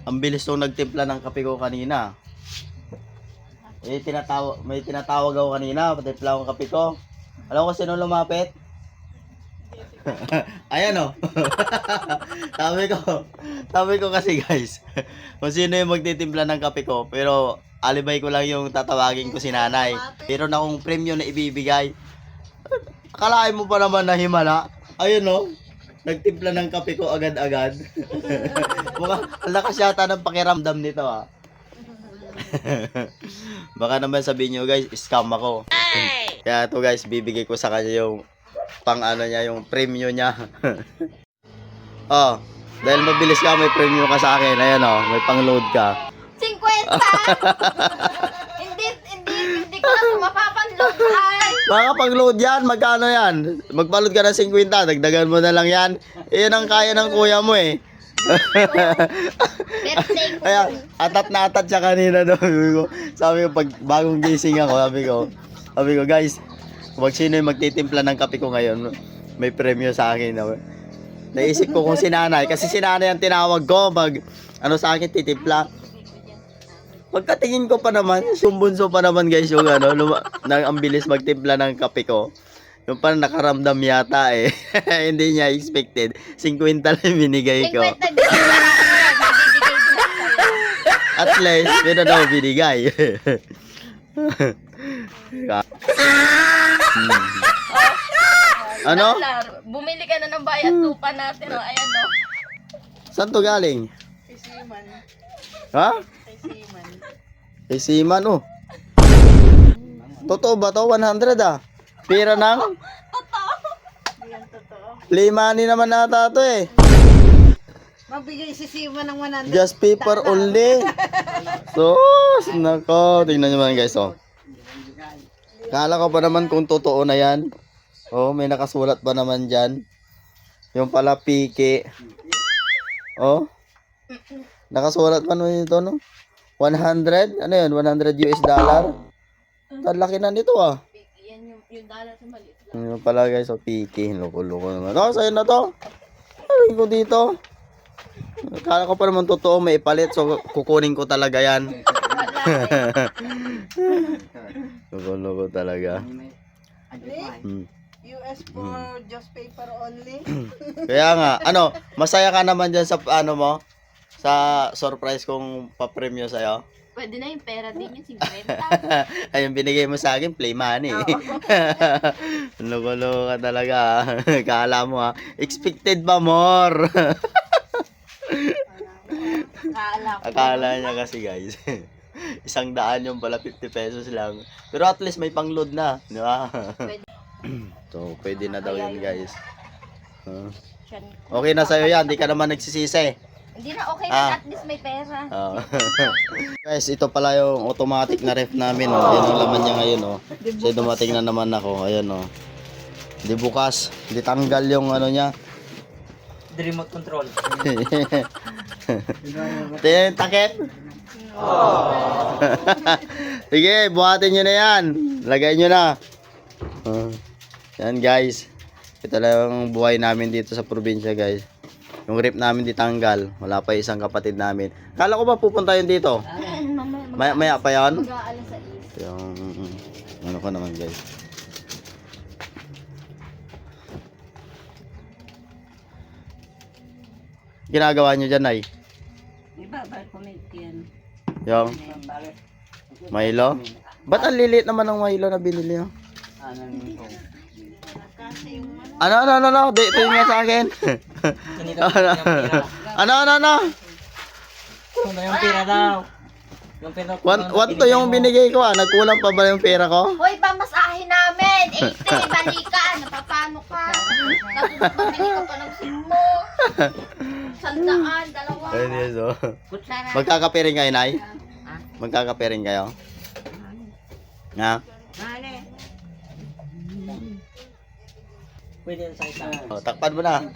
Ang bilis nung nagtimpla ng kape ko kanina. May tinatawag ako kanina, patimpla akong kape ko. Alam ko sino lumapit? Ayan o. sabi ko kasi guys, kung sino yung magtitimpla ng kape ko, pero alibay ko lang yung tatawagin ko si nanay. Meron akong premyo na ibibigay. Akalain mo pa naman na himala. Ayun o. Nagtimpla ng kape ko agad-agad. Ang lakas yata ng pakiramdam nito ah. Baka naman sabihin nyo guys, scam ako. Kaya to guys, bibigay ko sa kanya yung pang ano niya, yung premium niya. Oh, dahil mabilis ka, may premium ka sa akin. Ayan oh, may pang-load ka. 50! hindi ko na mapapanload ay. Baka pang-load yan, magkano yan? Magpa-load ka ng 50, dagdagan mo na lang yan. Iyan ang kaya ng kuya mo eh. Kaya, atat na atat siya kanina doon. Sabi ko, pag bagong gising ako, sabi ko guys, kung sino yung magtitimpla ng kape ko ngayon, may premyo sa akin. Naisip ko kung si nanay, kasi si nanay ang tinawag ko, sa akin titimpla. Pagkatingin ko pa naman, yung bunso pa naman guys, yung ang bilis magtimpla ng kape ko. Yung parang nakaramdam yata eh. Hindi niya expected. 50 lang binigay ko. 50 din. At least, pero daw binigay. Ano? Bumili ka na ng bayad lupa natin. Oh. Ayan o. Saan to galing? Si Siman. Ha? Si Siman. Eh, Siman oh. Totoo ba to? 100 ah. Pira ng? Totoo. Yan totoo. Play money naman nata to eh. Magbigay si Siman ng 100. Just paper only. So, nako. Tingnan nyo naman guys oh. Kala ko pa naman kung totoo na yan. Oh, may nakasulat pa naman dyan. Yung pala piki. Oh. Nakasulat pa naman ito no? 100? Ano yun? 100 US dollar? Ang laki na nito ah. Yan yung dollar sa maliit. Yung pala guys, oh, piki. Loko-loko naman. Oh, sa'yo na to. Ay ko dito. Kala ko pa naman totoo, may ipalit. So, kukunin ko talaga yan. Loko-loko talaga. US for just paper only. Kaya nga, masaya ka naman dyan sa mo? Sa surprise kong papremyo sa'yo? Pwede na yung pera din yung 50. Ayun, binigay mo sa akin, play money. Loko-loko ka talaga. Kala mo expected ba more? Akala niya kasi guys. 100 yung pala 50 pesos lang. Pero at least may pang-load na. Di ba? So, pwede na daw yun guys. Okay na sa'yo yan. Di ka naman nagsisisi. Hindi na okay na, at least may pera. Guys, ito pala yung automatic na ref namin. Oh. Yan ang laman niya ngayon. Oh. So, dumating na naman ako. Ayan oh. Di bukas. Di tanggal yung niya. The remote control. Takip. Sige, buhatin nyo na yan. Lagay nyo na. Yan guys. Ito lang yung buhay namin dito sa probinsya guys. Yung rip namin di tanggal. Wala pa isang kapatid namin. Kala ko ba pupunta yun dito? Maya pa yan? Mag-aalas sa Yung ko naman guys. Ginagawa nyo dyan ay? Iba, bakit kumit yan? Yung Milo? Ba't ang lilit naman ng Milo na binili nyo? Ano? Dito nga sa akin. Ano? Kung na yung pera daw. Yung pera ko. What to yung binigay ko ah? Nagkulang pa ba yung pera ko? Hoy, pamasahin namin! 80, balikan! Napapano ka? Mabili ka pa ng simo. 100, dalawa. Ayun yun so. Kutsara. Magkakape rin kayo, Nay? Magkakape rin kayo? Nga? Mali. Pwede sa isa. Takpan mo na.